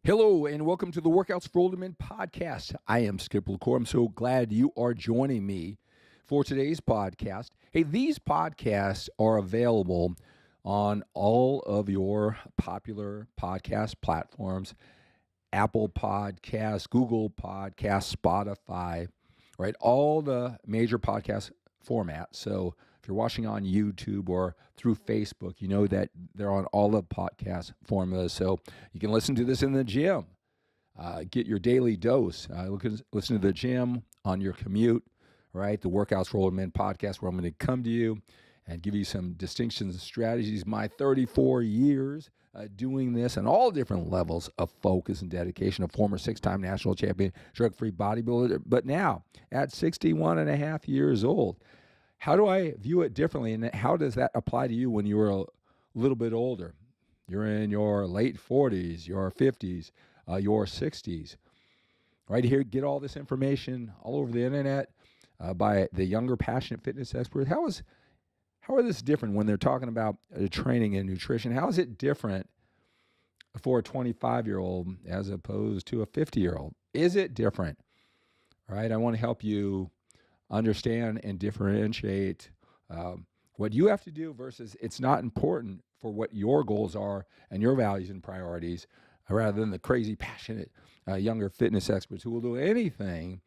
Hello, and welcome to the Workouts for Older Men podcast. I am Skip LaCour. I'm so glad you are joining me for today's podcast. Hey, these podcasts are available on all of your popular podcast platforms: Apple Podcasts, Google Podcasts, Spotify, right? All the major podcast formats. So if you're watching on YouTube or through Facebook, you know that they're on all the podcast formulas. So you can listen to this in the gym, get your daily dose. Listen to the gym on your commute, right? The Workouts for Older Men podcast, where I'm going to come to you and give you some distinctions and strategies. My 34 years doing this and all different levels of focus and dedication. A former 6-time national champion, drug-free bodybuilder, but now at 61 and a half years old, how do I view it differently, and how does that apply to you when you're a little bit older? You're in your late 40s, your 50s, your 60s. Right here, get all this information all over the internet by the younger, passionate fitness experts. How are this different when they're talking about training and nutrition? How is it different for a 25-year-old as opposed to a 50-year-old? Is it different? Right? I want to help you understand and differentiate what you have to do versus it's not important for what your goals are and your values and priorities, rather than the crazy, passionate younger fitness experts who will do anything.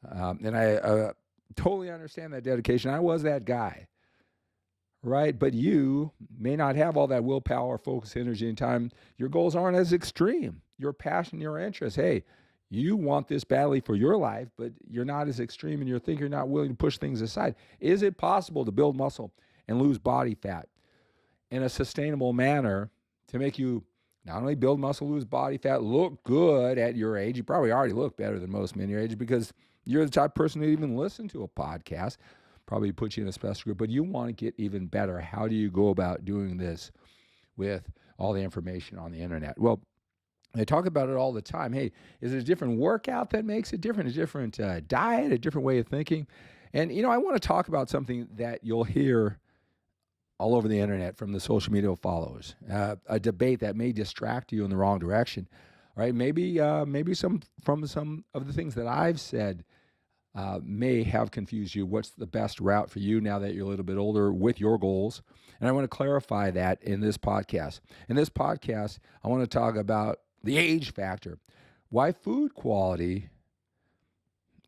And I totally understand that dedication. I was that guy, right? But you may not have all that willpower, focus, energy, and time. Your goals aren't as extreme. Your passion, your interest, hey, you want this badly for your life, but you're not as extreme in your thinking. You're not willing to push things aside. Is it possible to build muscle and lose body fat in a sustainable manner to make you not only build muscle, lose body fat, look good at your age? You probably already look better than most men your age because you're the type of person who even listen to a podcast, probably put you in a special group, but you want to get even better. How do you go about doing this with all the information on the internet? Well, I talk about it all the time. Hey, is it a different workout that makes it different? A different diet, a different way of thinking? And, I want to talk about something that you'll hear all over the internet from the social media followers, a debate that may distract you in the wrong direction, right? Maybe some of the things that I've said may have confused you. What's the best route for you now that you're a little bit older with your goals? And I want to clarify that in this podcast. In this podcast, I want to talk about the age factor. Why food quality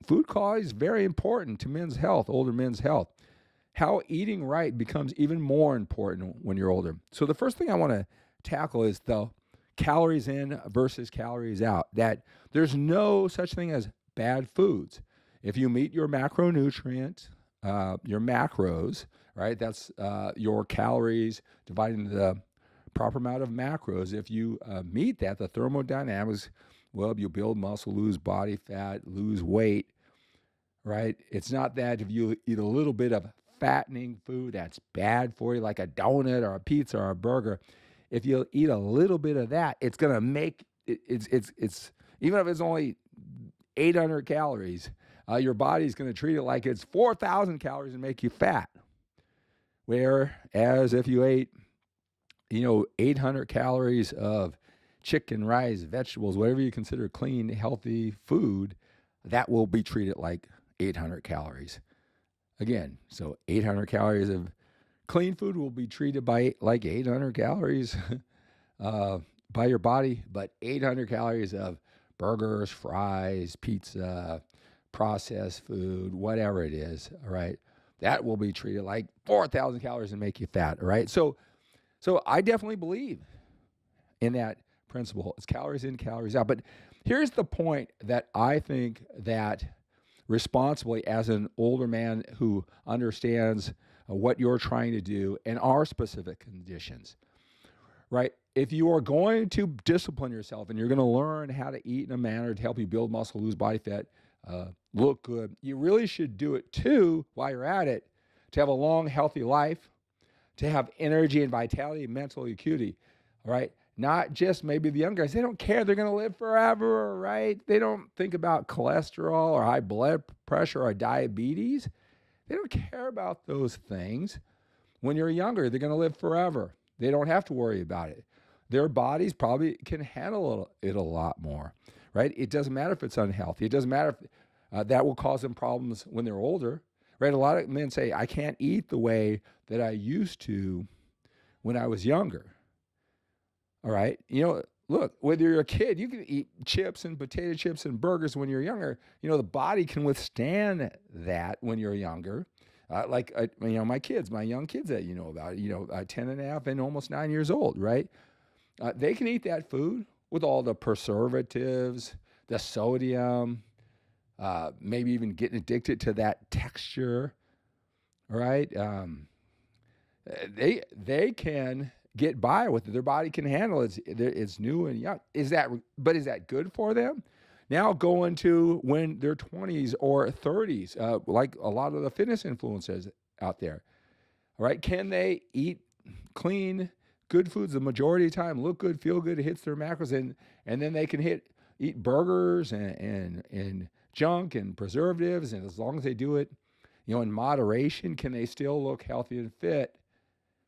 is very important to men's health, older men's health. How eating right becomes even more important when you're older. So the first thing I want to tackle is the calories in versus calories out. That there's no such thing as bad foods. If you meet your macronutrient, your macros, right? That's your calories divided into the proper amount of macros. If you meet that, the thermodynamics, well, you build muscle, lose body fat, lose weight, right? It's not that if you eat a little bit of fattening food that's bad for you, like a donut or a pizza or a burger. If you eat a little bit of that, it's going to make it's even if it's only 800 calories, your body's going to treat it like it's 4,000 calories and make you fat. Whereas if you ate 800 calories of chicken, rice, vegetables, whatever you consider clean, healthy food, that will be treated like 800 calories. Again, so 800 calories of clean food will be treated by like 800 calories by your body, but 800 calories of burgers, fries, pizza, processed food, whatever it is, all right, that will be treated like 4,000 calories and make you fat, all right? So I definitely believe in that principle. It's calories in, calories out. But here's the point that I think that responsibly, as an older man who understands what you're trying to do and our specific conditions, right? If you are going to discipline yourself and you're going to learn how to eat in a manner to help you build muscle, lose body fat, look good, you really should do it too while you're at it to have a long, healthy life, to have energy and vitality and mental acuity, all right? Not just maybe the young guys. They don't care. They're going to live forever, right? They don't think about cholesterol or high blood pressure or diabetes. They don't care about those things. When you're younger, they're going to live forever. They don't have to worry about it. their bodies probably can handle it a lot more, right? It doesn't matter if it's unhealthy. It doesn't matter if that will cause them problems when they're older, right? A lot of men say, I can't eat the way that I used to when I was younger. All right. Look, whether you're a kid, you can eat chips and potato chips and burgers when you're younger. The body can withstand that when you're younger. My young kids that you know about, 10 and a half and almost 9 years old, right? They can eat that food with all the preservatives, the sodium, maybe even getting addicted to that texture, right? They can get by with it. Their body can handle it. It's new and young. Is that good for them? Now going to when they're 20s or 30s, like a lot of the fitness influencers out there, all right? Can they eat clean, good foods the majority of the time, look good, feel good, it hits their macros, and then they can eat burgers and junk and preservatives, and as long as they do it, in moderation, can they still look healthy and fit?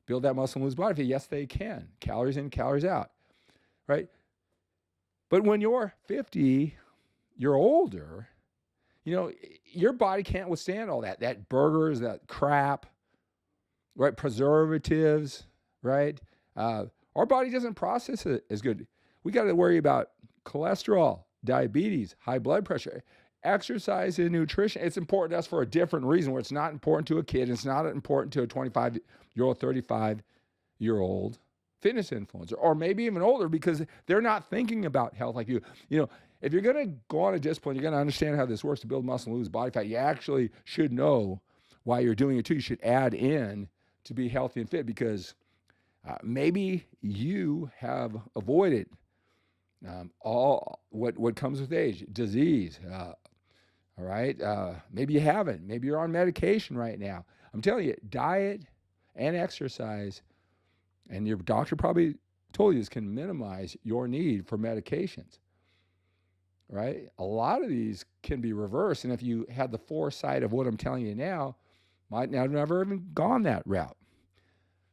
Build that muscle and lose body fat? Yes, they can. Calories in, calories out, right? But when you're 50, you're older, your body can't withstand all that burgers, that crap, right? Preservatives, right? Our body doesn't process it as good. We got to worry about cholesterol, diabetes, high blood pressure. Exercise and nutrition, it's important to us for a different reason, where it's not important to a kid, it's not important to a 25-year-old, 35-year-old fitness influencer, or maybe even older, because they're not thinking about health like you. If you're going to go on a discipline, you're going to understand how this works to build muscle and lose body fat. You actually should know why you're doing it too. You should add in to be healthy and fit, because maybe you have avoided all what comes with age, disease. All right. Maybe you haven't. Maybe you're on medication right now. I'm telling you, diet and exercise, and your doctor probably told you this, can minimize your need for medications. Right? A lot of these can be reversed, and if you had the foresight of what I'm telling you now, might not have never even gone that route.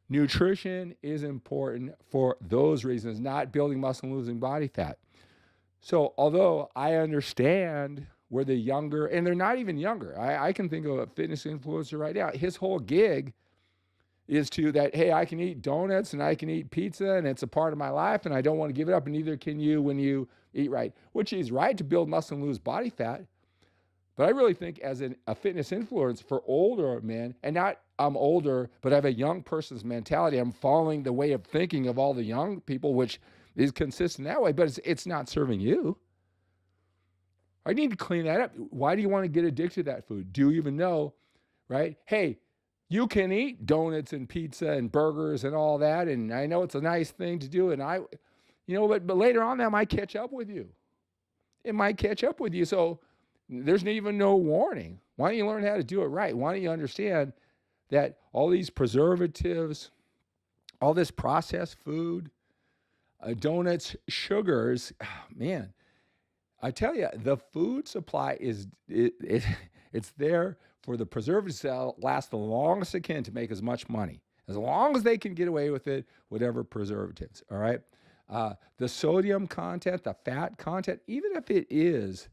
Nutrition is important for those reasons, not building muscle and losing body fat. So although I understand where the younger, and they're not even younger. I can think of a fitness influencer right now. His whole gig is hey, I can eat donuts and I can eat pizza and it's a part of my life and I don't want to give it up, and neither can you when you eat right, which is right to build muscle and lose body fat. But I really think as a fitness influence for older men, and not I'm older, but I have a young person's mentality. I'm following the way of thinking of all the young people, which is consistent that way, but it's not serving you. I need to clean that up. Why do you want to get addicted to that food? Do you even know, right? Hey, you can eat donuts and pizza and burgers and all that, and I know it's a nice thing to do, and but later on that might catch up with you. It might catch up with you, so there's even no warning. Why don't you learn how to do it right? Why don't you understand that all these preservatives, all this processed food, donuts, sugars, man, I tell you, the food supply it's there for the preservatives to last the longest it can to make as much money. As long as they can get away with it, whatever preservatives, all right? The sodium content, the fat content, even if it is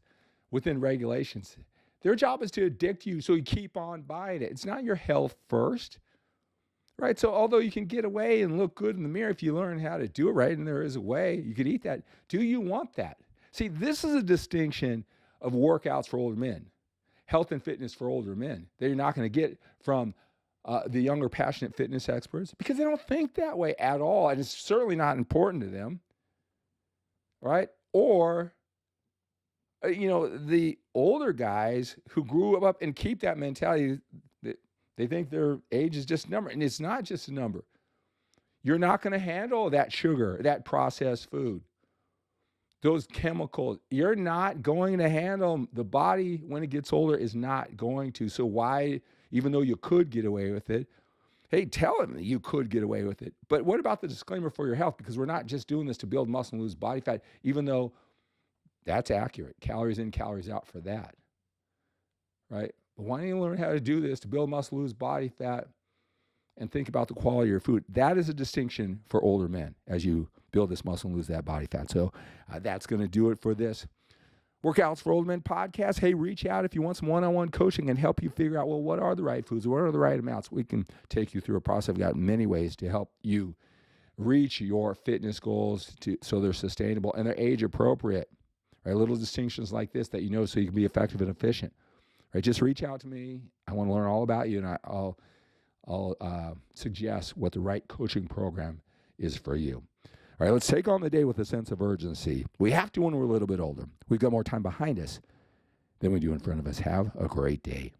within regulations, their job is to addict you so you keep on buying it. It's not your health first, right? So although you can get away and look good in the mirror if you learn how to do it right, and there is a way you could eat that, do you want that? See, this is a distinction of workouts for older men, health and fitness for older men that you're not going to get from the younger, passionate fitness experts, because they don't think that way at all, and it's certainly not important to them, right? Or, the older guys who grew up and keep that mentality that they think their age is just a number, and it's not just a number. You're not going to handle that sugar, that processed food, those chemicals. You're not going to handle them. The body, when it gets older, is not going to. So why, even though you could get away with it, hey, tell them that you could get away with it. But what about the disclaimer for your health? Because we're not just doing this to build muscle and lose body fat, even though that's accurate. Calories in, calories out for that, right? But why don't you learn how to do this to build muscle, lose body fat, and think about the quality of your food? That is a distinction for older men as you build this muscle and lose that body fat. So that's going to do it for this Workouts for Older Men podcast. Hey, reach out if you want some one-on-one coaching and help you figure out, well, what are the right foods? What are the right amounts? We can take you through a process. We've got many ways to help you reach your fitness goals so they're sustainable and they're age appropriate. Right? Little distinctions like this that you know so you can be effective and efficient. Right? Just reach out to me. I want to learn all about you, and I'll suggest what the right coaching program is for you. All right, let's take on the day with a sense of urgency. We have to when we're a little bit older. We've got more time behind us than we do in front of us. Have a great day.